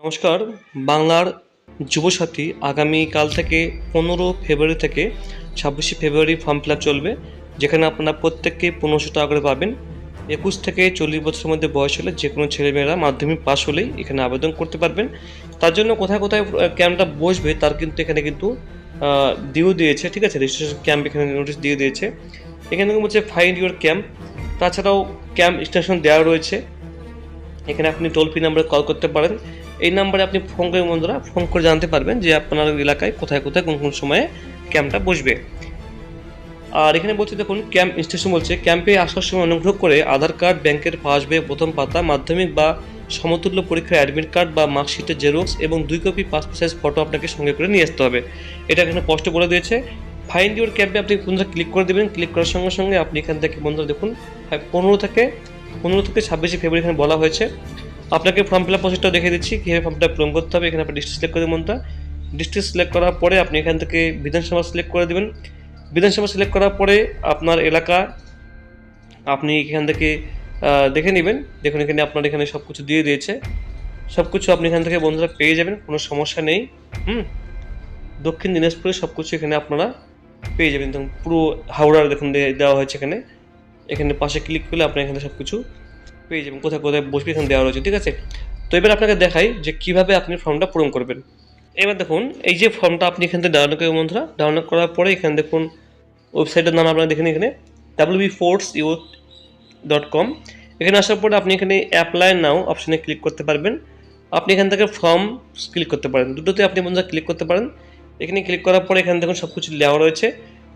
নমস্কার। বাংলার যুবসাথী আগামীকাল থেকে 15 ফেব্রুয়ারি থেকে 26 ফেব্রুয়ারি ফর্ম ফিল আপ চলবে, যেখানে আপনারা প্রত্যেককে 1500 টাকা করে পাবেন। 21 থেকে 40 বছরের মধ্যে বয়স হলে যে কোনো ছেলেমেয়েরা মাধ্যমিক পাশ হলেই এখানে আবেদন করতে পারবেন। তার জন্য কোথায় কোথায় ক্যাম্পটা বসবে তার কিন্তু এখানে কিন্তু দিয়েও দিয়েছে, ঠিক আছে। রেজিস্ট্রেশন ক্যাম্প এখানে নোটিশ দিয়ে দিয়েছে। এখানে বলছে ফাইন্ড ইউর ক্যাম্প। তাছাড়াও ক্যাম্প স্টেশন দেওয়া রয়েছে। এখানে আপনি টোল ফ্রি নাম্বারে কল করতে পারেন। এই নাম্বারে আপনি ফোন করে বন্ধুরা ফোন করে জানতে পারবেন যে আপনার এলাকায় কোথায় কোথায় কোন কোন সময়ে ক্যাম্পটা বসবে। আর এখানে বলছে দেখুন, ক্যাম্প স্টেশন বলছে ক্যাম্পে আসার সময় অনুগ্রহ করে আধার কার্ড, ব্যাংকের পাসবই প্রথম পাতা, মাধ্যমিক বা সমতুল্য পরীক্ষার অ্যাডমিট কার্ড বা মার্কশিটের জেরক্স এবং 2 কপি পাসপোর্ট সাইজ ফটো আপনাকে সঙ্গে করে নিয়ে আসতে হবে। এটা এখানে স্পষ্ট বলে দিয়েছে। ফাইন্ড ইউর ক্যাম্পে আপনি বন্ধুরা ক্লিক করে দেবেন। ক্লিক করার সঙ্গে সঙ্গে আপনি এখান থেকে বন্ধুরা দেখুন 15 থেকে 26 ফেব্রুয়ারি এখানে বলা হয়েছে। আপনাকে ফর্ম ফিল আপ প্রসেসটাও দেখে দিচ্ছি কীভাবে ফর্মটা পূরণ করতে হবে। এখানে আপনি ডিস্ট্রিক্ট সিলেক্ট করে দেবেন। ডিস্ট্রিক্ট সিলেক্ট করার পরে আপনি এখান থেকে বিধানসভা সিলেক্ট করে দেবেন। বিধানসভা সিলেক্ট করার পরে আপনার এলাকা আপনি এখান থেকে দেখে নেবেন। দেখুন এখানে আপনার এখানে সব কিছু দিয়ে দিয়েছে। সব কিছু আপনি এখান থেকে বন্ধুরা পেয়ে যাবেন, কোনো সমস্যা নেই। দক্ষিণ দিনাজপুরে সব কিছু এখানে আপনারা পেয়ে যাবেন। দেখুন পুরো হাওড়ার দেখুন দেওয়া হয়েছে এখানে। এখানে পাশে ক্লিক করলে আপনি এখানে সব কিছু পেয়ে যাবেন, কোথায় কোথায় বসবে এখানে দেওয়া রয়েছে, ঠিক আছে। তো এবার আপনাকে দেখাই যে কীভাবে আপনি ফর্মটা পূরণ করবেন। এবার দেখুন এই যে ফর্মটা আপনি এখান থেকে ডাউনলোড করবেন বন্ধুরা। ডাউনলোড করার পরে এখানে দেখুন ওয়েবসাইটের নাম আপনারা দেখেন এখানে wbforceyouth.com। এখানে আসার পরে আপনি এখানে অ্যাপ্লাই নাও অপশানে ক্লিক করতে পারবেন। আপনি এখান থেকে ফর্ম ক্লিক করতে পারেন, দুটোতে আপনি বন্ধুরা ক্লিক করতে পারেন। এখানে ক্লিক করার পরে এখানে দেখুন সব কিছু দেওয়া রয়েছে।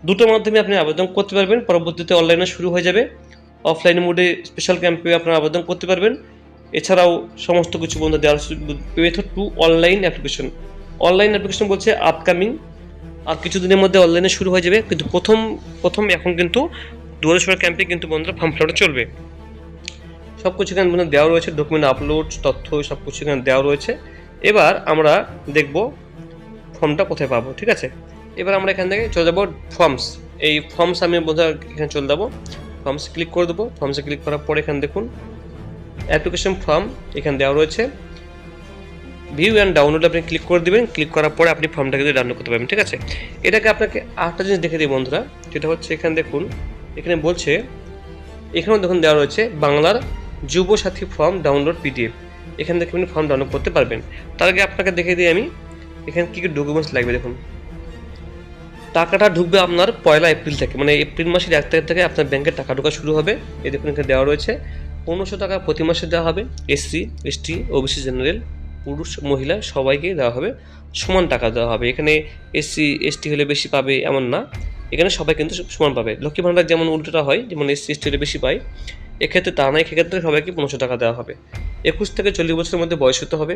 দুটোর মাধ্যমে আপনি আবেদন করতে পারবেন। পরবর্তীতে অনলাইনে শুরু হয়ে যাবে। অফলাইন মোডে স্পেশাল ক্যাম্পে আপনারা আবেদন করতে পারবেন। এছাড়াও সমস্ত কিছু বন্ধু দেওয়ার method two online application. Online application বলছে আপকামিং, আর কিছুদিনের মধ্যে অনলাইনে শুরু হয়ে যাবে। কিন্তু প্রথম এখন কিন্তু 2016 ক্যাম্পে কিন্তু বন্ধুরা ফর্ম ফিল আপটা চলবে। সব কিছু এখানে বন্ধু দেওয়া রয়েছে, ডকুমেন্ট আপলোড তথ্য সব কিছু এখানে দেওয়া রয়েছে। এবার আমরা দেখব ফর্মটা কোথায় পাবো, ঠিক আছে। এবার আমরা এখান থেকে চলে যাবো ফর্মস। এই ফর্মস আমি বন্ধুরা এখানে চলে যাবো, ফর্মসে ক্লিক করে দেবো। ফর্মসে ক্লিক করার পরে এখানে দেখুন অ্যাপ্লিকেশন ফর্ম এখানে দেওয়া রয়েছে। ভিউ অ্যান্ড ডাউনলোড আপনি ক্লিক করে দেবেন। ক্লিক করার পরে আপনি ফর্মটাকে ডাউনলোড করতে পারবেন, ঠিক আছে। এটাকে আপনাকে আরেকটা জিনিস দেখে দিই বন্ধুরা, যেটা হচ্ছে এখানে দেখুন এখানে বলছে, এখানেও দেখুন দেওয়া রয়েছে বাংলার যুবসাথী ফর্ম ডাউনলোড পিডিএফ। এখান থেকে আপনি ফর্ম ডাউনলোড করতে পারবেন। তার আগে আপনাকে দেখে দিই আমি এখানে কী কী ডকুমেন্টস লাগবে। দেখুন টাকাটা ঢুকবে আপনার 1 এপ্রিল থেকে, মানে এপ্রিল মাসের 1 তারিখ থেকে আপনার ব্যাংকে টাকা ঢোকা শুরু হবে। এই দেখুন এখানে দেওয়া রয়েছে 1500 টাকা প্রতি মাসে দেওয়া হবে। এসসি, এসটি, ওবিসি, জেনারেল, পুরুষ মহিলা সবাইকে দেওয়া হবে, সমান টাকা দেওয়া হবে। এখানে এসসি এসটি হলে বেশি পাবে এমন না, এখানে সবাই কিন্তু সমান পাবে। লক্ষ্মী ভাণ্ডার যেমন উল্টোটা হয়, যেমন এসসি এসটি হলে বেশি পায়, এক্ষেত্রে তা নয়। সেক্ষেত্রে সবাইকে 1500 টাকা দেওয়া হবে। 21 থেকে 40 বছরের মধ্যে বয়স হতে হবে,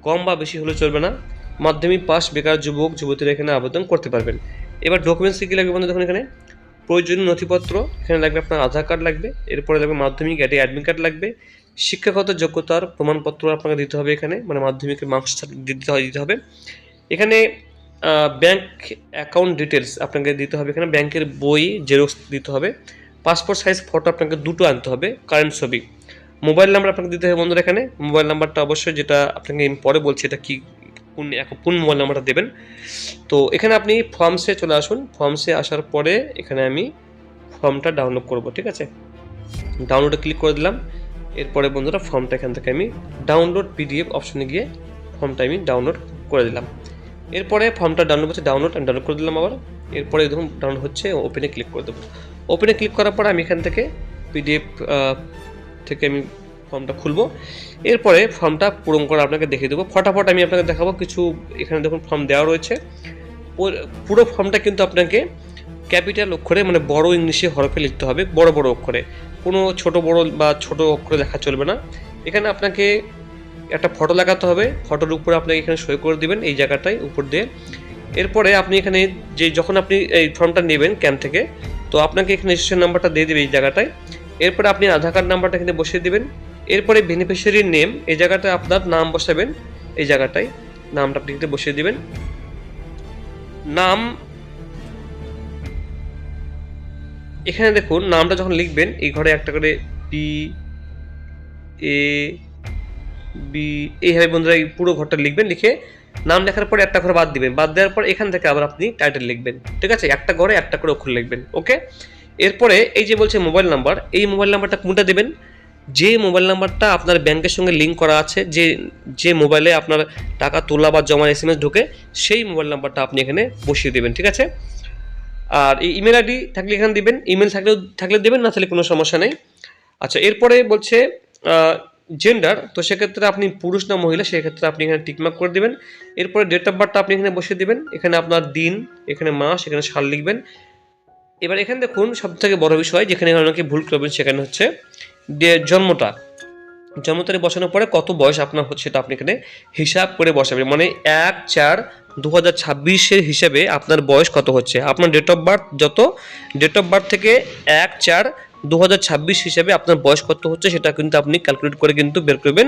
কম বা বেশি হলে চলবে না। মাধ্যমিক পাস বেকার যুবক যুবতীরা এখানে আবেদন করতে পারবেন। এবার ডকুমেন্টস কী লাগবে বন্ধু দেখুন এখানে প্রয়োজনীয় নথিপত্র এখানে লাগবে, আপনার আধার কার্ড লাগবে, এরপরে লাগবে মাধ্যমিক অ্যাডমিট কার্ড লাগবে, শিক্ষাগত যোগ্যতার প্রমাণপত্র আপনাকে দিতে হবে এখানে, মানে মাধ্যমিকের মার্কস দিতে হবে। এখানে ব্যাংক অ্যাকাউন্ট ডিটেলস আপনাকে দিতে হবে, এখানে ব্যাংকের বই জেরক্স দিতে হবে, পাসপোর্ট সাইজ ফটো আপনাকে দুটো আনতে হবে, কারেন্ট ছবি, মোবাইল নাম্বার আপনাকে দিতে হবে বন্ধুরা। এখানে মোবাইল নাম্বারটা অবশ্যই, যেটা আপনাকে আমি পরে বলছি এটা কি কোন মোবাইল নাম্বারটা দেবেন। তো এখানে আপনি ফর্মসে চলে আসুন। ফর্মসে আসার পরে এখানে আমি ফর্মটা ডাউনলোড করব, ঠিক আছে। ডাউনলোডে ক্লিক করে দিলাম। এরপরে বন্ধুরা ফর্মটা এখান থেকে আমি ডাউনলোড পিডিএফ অপশনে গিয়ে ফর্মটা আমি ডাউনলোড করে দিলাম। এরপরে ফর্মটা ডাউনলোড হচ্ছে, ডাউনলোড করে দিলাম আবার। এরপরে দেখুন ডাউনলোড হচ্ছে, ওপেনে ক্লিক করে দেবো। ওপেনে ক্লিক করার পরে আমি এখান থেকে পিডিএফ থেকে আমি ফর্মটা খুলবো। এরপরে ফর্মটা পূরণ করে আপনাকে দেখিয়ে দেবো। ফটাফট আমি আপনাকে দেখাবো কিছু। এখানে দেখুন ফর্ম দেওয়া রয়েছে। পুরো ফর্মটা কিন্তু আপনাকে ক্যাপিটাল অক্ষরে, মানে বড় ইংলিশে হরফে লিখতে হবে, বড় বড় অক্ষরে, কোনো ছোট বড় বা ছোট অক্ষরে লেখা চলবে না। এখানে আপনাকে একটা ফটো লাগাতে হবে, ফটোর উপরে আপনাকে এখানে সই করে দিবেন এই জায়গাটায় উপর দিয়ে। এরপরে আপনি এখানে যখন আপনি এই ফর্মটা নেবেন ক্যাম্প থেকে, তো আপনাকে এখানে রেজিস্ট্রেশন নাম্বারটা দিয়ে দেবে এই জায়গাটায়। এরপরে আপনি আধার কার্ড নাম্বারটা এখানে বসিয়ে দেবেন। এরপরে বেনিফিশিয়ারির নেম এই জায়গাটায় আপনার নাম বসাবেন, এই জায়গাটায় নামটা আপনি বসিয়ে দেবেন। নাম এখানে দেখুন নামটা যখন লিখবেন এই ঘরে একটা করে PA বি, এইভাবে বন্ধুরা এই পুরো ঘরটা লিখবেন। লিখে নাম লেখার পরে একটা ঘর বাদ দিবেন, বাদ দেওয়ার পর এখান থেকে আবার আপনি টাইটেল লিখবেন। ঠিক আছে, একটা ঘরে একটা করে অক্ষর লিখবেন। ওকে, এরপরে এই যে বলছে মোবাইল নাম্বার, এই মোবাইল নাম্বারটা কোনটা দেবেন? যে মোবাইল নাম্বারটা আপনার ব্যাংকের সঙ্গে লিঙ্ক করা আছে, যে যে মোবাইলে আপনার টাকা তোলা বা জমা SMS ঢোকে, সেই মোবাইল নাম্বারটা আপনি এখানে বসিয়ে দেবেন। ঠিক আছে, আর এই ইমেল আইডি থাকলে এখানে দিবেন, ইমেল থাকলে দেবেন, না থাকলে কোনো সমস্যা নেই। আচ্ছা, এরপরে বলছে জেন্ডার, তো সেক্ষেত্রে আপনি পুরুষ না মহিলা সেক্ষেত্রে আপনি এখানে টিকমার্ক করে দেবেন। এরপরে ডেট অফ বার্থটা আপনি এখানে বসিয়ে দেবেন, এখানে আপনার দিন, এখানে মাস, এখানে সাল লিখবেন। এবার এখানে দেখুন সব থেকে বড় বিষয় যেখানে অনেকে ভুল করবেন, সেখানে হচ্ছে জন্মটা। জন্ম তারিখ বসানোর পরে কত বয়স আপনার হচ্ছে সেটা আপনি এখানে হিসাব করে বসাবেন, মানে 1/4/2026 হিসাবে আপনার বয়স কত হচ্ছে। আপনার ডেট অফ বার্থ যত, ডেট অফ বার্থ থেকে 1/4/2026 হিসাবে আপনার বয়স কত হচ্ছে সেটা কিন্তু আপনি ক্যালকুলেট করে কিন্তু বের করবেন।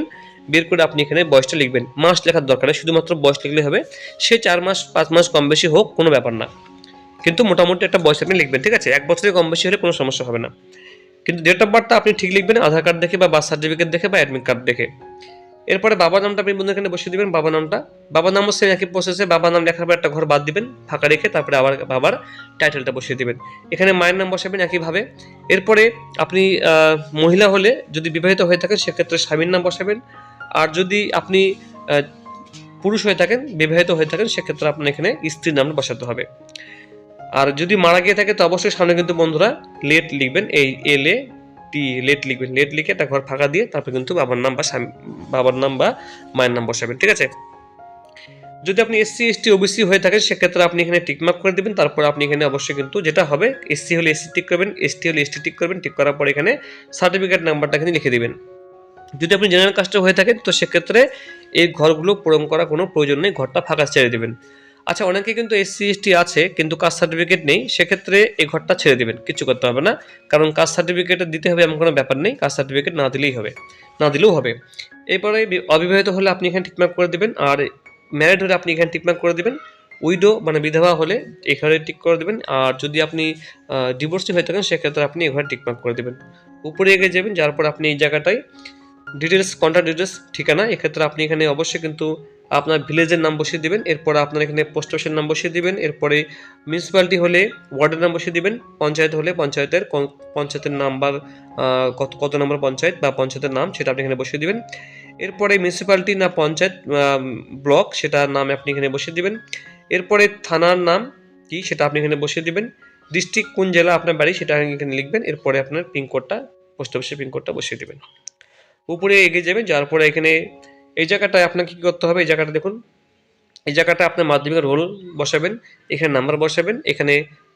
বের করে আপনি এখানে বয়সটা লিখবেন। মাস লেখার দরকার নেই, শুধুমাত্র বয়স লিখলে হবে। সে 4 মাস 5 মাস কম বেশি হোক, কোনো ব্যাপার না, কিন্তু মোটামুটি একটা বয়স আপনি লিখবেন। ঠিক আছে, 1 বছরের কম বেশি হলে কোনো সমস্যা হবে না, কিন্তু ডেট অফ বার্থটা আপনি ঠিক লিখবেন, আধার কার্ড দেখে বা বার্থ সার্টিফিকেট দেখে বা অ্যাডমিট কার্ড দেখে। এরপরে বাবার নামটা আপনি বন্ধু এখানে বসিয়ে দিবেন, বাবার নামটা। বাবার নামও সেম একই প্রসেসে, বাবার নাম লেখার পর একটা ঘর বাদ দিবেন ফাঁকা রেখে, তারপরে আবার বাবার টাইটেলটা বসিয়ে দিবেন। এখানে মায়ের নাম বসাবেন একইভাবে। এরপরে আপনি মহিলা হলে, যদি বিবাহিত হয়ে থাকেন সেক্ষেত্রে স্বামীর নাম বসাবেন। আর যদি আপনি পুরুষ হয়ে থাকেন, বিবাহিত হয়ে থাকেন, সেক্ষেত্রে আপনার এখানে স্ত্রীর নাম বসাতে হবে। আর যদি মারা গিয়ে থাকে তো অবশ্যই সামনে কিন্তু বন্ধুরা লেট লিখবেন, এই LAT লেট লিখবেন। লেট লিখে একটা ঘর ফাঁকা দিয়ে তারপরে কিন্তু বাবার নাম বা মায়ের নাম বসাবেন। ঠিক আছে, যদি আপনি SC ST OBC হয়ে থাকেন সেক্ষেত্রে আপনি এখানে টিকমার্ক করে দেবেন। তারপর আপনি এখানে অবশ্যই কিন্তু যেটা হবে, SC হলে SC টিক করবেন, ST হলে ST টিক করবেন। টিক করার পর এখানে সার্টিফিকেট নাম্বারটা এখানে লিখে দিবেন। যদি আপনি জেনারেল কাস্টে হয়ে থাকেন তো সেক্ষেত্রে এই ঘরগুলো পূরণ করার কোনো প্রয়োজন নেই, ঘরটা ফাঁকা ছেড়ে দেবেন। আচ্ছা, অনেকে কিন্তু SC ST আছে কিন্তু কাস্ট সার্টিফিকেট নেই, সেক্ষেত্রে এই ঘরটা ছেড়ে দেবেন, কিছু করতে হবে না, কারণ কাস্ট সার্টিফিকেট দিতে হবে এমন কোনো ব্যাপার নেই, কাস্ট সার্টিফিকেট না দিলেই হবে, না দিলেও হবে। এরপরে অবিবাহিত হলে আপনি এখানে টিকমার্ক করে দেবেন, আর ম্যারিড হলে আপনি এখানে টিকমার্ক করে দেবেন। উইডো মানে বিধবা হলে এখানে টিক করে দেবেন। আর যদি আপনি ডিভোর্সি হয়ে থাকেন সেক্ষেত্রে আপনি এখানে টিকমার্ক করে দেবেন। উপরে এগিয়ে যাবেন, যার পর আপনি এই জায়গাটায় ডিটেলস, কন্ট্যাক্ট ডিটেলস, ঠিকানা, এক্ষেত্রে আপনি এখানে অবশ্যই কিন্তু আপনার ভিলেজের নাম বসিয়ে দিবেন। এরপর আপনার এখানে পোস্ট অফিসের নাম বসিয়ে দিবেন। এরপরে মিউনিসিপ্যালিটি হলে ওয়ার্ডের নাম বসিয়ে দিবেন। পঞ্চায়েত হলে পঞ্চায়েতের নাম্বার, কত নম্বর পঞ্চায়েত বা পঞ্চায়েতের নাম সেটা আপনি এখানে বসিয়ে দিবেন। এরপরে মিউনিসিপ্যালিটি না পঞ্চায়েত ব্লক সেটার নাম আপনি এখানে বসিয়ে দিবেন। এরপরে থানার নাম কি সেটা আপনি এখানে বসিয়ে দিবেন। ডিস্ট্রিক্ট কোন জেলা আপনার বাড়ি সেটা এখানে লিখবেন। এরপরে আপনার পিনকোডটা, পোস্ট অফিসের পিনকোডটা বসিয়ে দেবেন। উপরে এগিয়ে যাবেন, যার পরে এখানে এই জায়গাটায় আপনাকে কী করতে হবে, এই জায়গাটা দেখুন, এই জায়গাটা আপনার মাধ্যমিকের রোল বসাবেন, এখানে নাম্বার বসাবেন, এখানে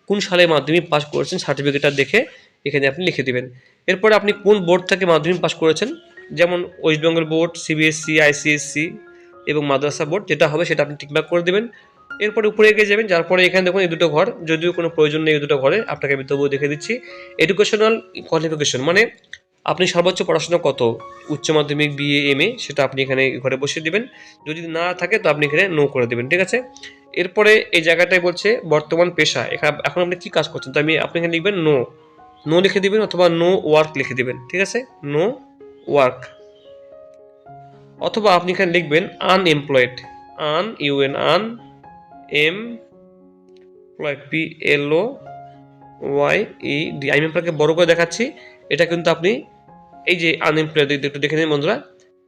কোন সালে মাধ্যমিক পাস করেছেন সার্টিফিকেটটা দেখে এখানে আপনি লিখে দেবেন। এরপরে আপনি কোন বোর্ড থেকে মাধ্যমিক পাস করেছেন, যেমন West Bengal board, CBSE, ICSE এবং মাদ্রাসা বোর্ড, যেটা হবে সেটা আপনি টিকমার্ক করে দেবেন। এরপরে উপরে এগিয়ে যাবেন, যার পরে এখানে দেখুন এই দুটো ঘর, যদিও কোনো প্রয়োজন নেই এই দুটো ঘরে, আপনাকে আমি তবুও দেখে দিচ্ছি। এডুকেশনাল কোয়ালিফিকেশন মানে আপনি সর্বোচ্চ পড়াশোনা কত, উচ্চ মাধ্যমিক, BA, MA, সেটা আপনি এখানে ঘরে বসিয়ে দিবেন। যদি না থাকে তো আপনি এখানে নো করে দেবেন। ঠিক আছে, এরপরে এই জায়গাটায় বলছে বর্তমান পেশা, এখন আপনি কি কাজ করছেন, তো আপনি এখানে লিখবেন নো লিখে দিবেন, অথবা নো ওয়ার্ক লিখে দিবেন। ঠিক আছে, নো ওয়ার্ক, অথবা আপনি এখানে লিখবেন আনএমপ্লয়েড, PLOYED। আমি আপনাকে বড় করে দেখাচ্ছি, এটা কিন্তু আপনি এই যে আনএমপ্লয়েড একটু দেখে নিন বন্ধুরা,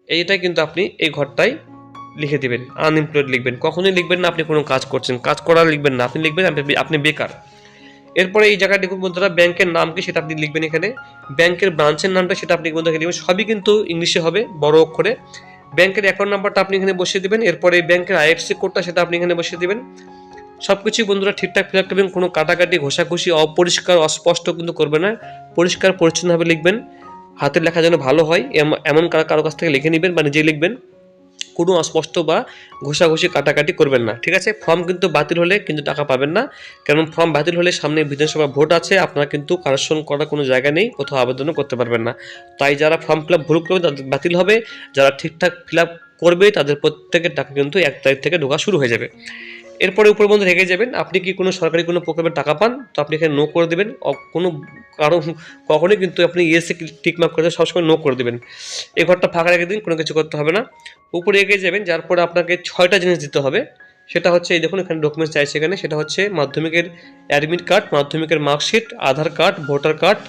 এইটাই কিন্তু আপনি এই ঘরটাই লিখে দিবেন, আনএমপ্লয়েড লিখবেন। কখনোই লিখবেন না আপনি কোনো কাজ করছেন, কাজ করা লিখবেন না, আপনি লিখবেন আপনি বেকার। এরপরে এই জায়গায় দেখুন বন্ধুরা, ব্যাংকের নাম কি সেটা আপনি লিখবেন, এখানে ব্যাংকের ব্রাঞ্চের নামটা সেটা আপনি বন্ধুকে লিখবেন, সবই কিন্তু ইংলিশে হবে বড় অক্ষরে। ব্যাংকের অ্যাকাউন্ট নাম্বারটা আপনি এখানে বসিয়ে দেবেন। এরপরে ব্যাংকের IFSC কোডটা সেটা আপনি এখানে বসিয়ে দেবেন। সব কিছুই বন্ধুরা ঠিকঠাক ফিল আপ করবেন, কোনো কাটাকাটি, ঘষাঘষি, অপরিষ্কার, অস্পষ্ট কিন্তু করবে না, পরিষ্কার পরিচ্ছন্নভাবে লিখবেন। হাতের লেখা যেন ভালো হয় এমন কারো কাছ থেকে লিখে নেবেন বা নিজে লিখবেন, কোনো অস্পষ্ট বা ঘষাঘষি কাটাকাটি করবেন না। ঠিক আছে, ফর্ম কিন্তু বাতিল হলে কিন্তু টাকা পাবেন না, কারণ ফর্ম বাতিল হলে সামনে বিধানসভা ভোট আছে, আপনারা কিন্তু কারেকশন করার কোনো জায়গা নেই, কোথাও আবেদনও করতে পারবেন না। তাই যারা ফর্ম ফিল আপ ভুল করবে তাদের বাতিল হবে, যারা ঠিকঠাক ফিল আপ করবে তাদের প্রত্যেকের টাকা কিন্তু 1 তারিখ থেকে ঢোকা শুরু হয়ে যাবে। এরপরে উপরে বন্ধু রেখে যাবেন আপনি কি কোনো সরকারি কোনো প্রকল্পের টাকা পান, তো আপনি এখানে নো করে দেবেন। কোনো কারণ কখনোই কিন্তু আপনি ইয়েসে টিক মার্ক করে সবসময় নো করে দেবেন। এই ঘরটা ফাঁকা রেখে দিন, কোনো কিছু করতে হবে না। উপরে এগিয়ে যাবেন, যার পরে আপনাকে 6টা জিনিস দিতে হবে। সেটা হচ্ছে এই দেখুন এখানে ডকুমেন্টস চাইছে, এখানে সেটা হচ্ছে মাধ্যমিকের অ্যাডমিট কার্ড, মাধ্যমিকের মার্কশিট, আধার কার্ড, ভোটার কার্ড,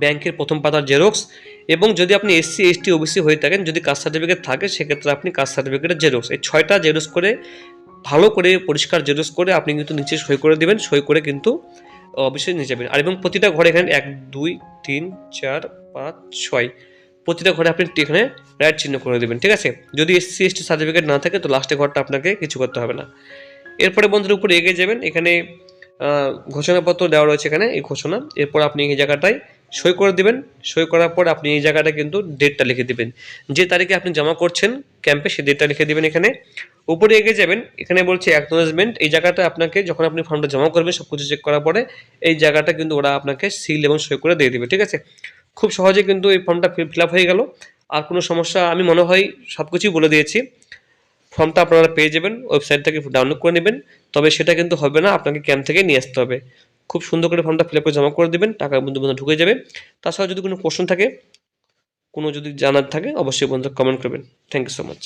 ব্যাংকের প্রথম পাতার জেরক্স, এবং যদি আপনি এসসি এসটি ওবিসি হয়ে থাকেন, যদি কাস্ট সার্টিফিকেট থাকে সেক্ষেত্রে আপনি কাস্ট সার্টিফিকেটের জেরক্স, এই 6টা জেরক্স করে ভালো করে পরিষ্কার জেরক্স করে আপনি কিন্তু নিচে সই করে দেবেন। সই করে কিন্তু অবশ্যই নিয়ে যাবেন। আর এবং প্রতিটা ঘরে এখানে 1 2 3 4 5 6 প্রতিটা ঘরে আপনি এখানে রাইট চিহ্ন করে দেবেন, ঠিক আছে। যদি এসসি এসটি সার্টিফিকেট না থাকে তো লাস্টে ঘরটা আপনাকে কিছু করতে হবে না। এরপরে বন্ধুর উপরে এগিয়ে যাবেন, এখানে ঘোষণাপত্র দেওয়া রয়েছে, এখানে এই ঘোষণা। এরপর আপনি এই জায়গাটায় সই করে দেবেন। সই করার পর আপনি এই জায়গাটা কিন্তু ডেটটা লিখে দেবেন, যে তারিখে আপনি জমা করছেন ক্যাম্পে সেই ডেটটা লিখে দেবেন এখানে। উপরে এগিয়ে যাবেন, এখানে বলছে অ্যাকনোলেজমেন্ট, এই জায়গাটা আপনাকে যখন আপনি ফর্মটা জমা করবেন সব কিছু চেক করার পরে এই জায়গাটা কিন্তু ওরা আপনাকে সিল এবং সই করে দিয়ে দেবে, ঠিক আছে। খুব সহজে কিন্তু এই ফর্মটা ফিল আপ হয়ে গেল। আর কোনো সমস্যা আমি মনে হয় সব কিছুই বলে দিয়েছি। ফর্মটা আপনারা পেয়ে যাবেন, ওয়েবসাইট থেকে ডাউনলোড করে নেবেন। তবে সেটা কিন্তু হবে না, আপনাকে ক্যাম্প থেকে নিয়ে আসতে হবে। খুব সুন্দর করে ফর্মটা ফিল আপ করে জমা করে দেবেন, টাকা বন্ধু ঢুকে যাবে। তাছাড়া যদি কোনো কোশ্চেন থাকে, কোনো যদি জানার থাকে অবশ্যই বন্ধু কমেন্ট করবেন। Thank you so much.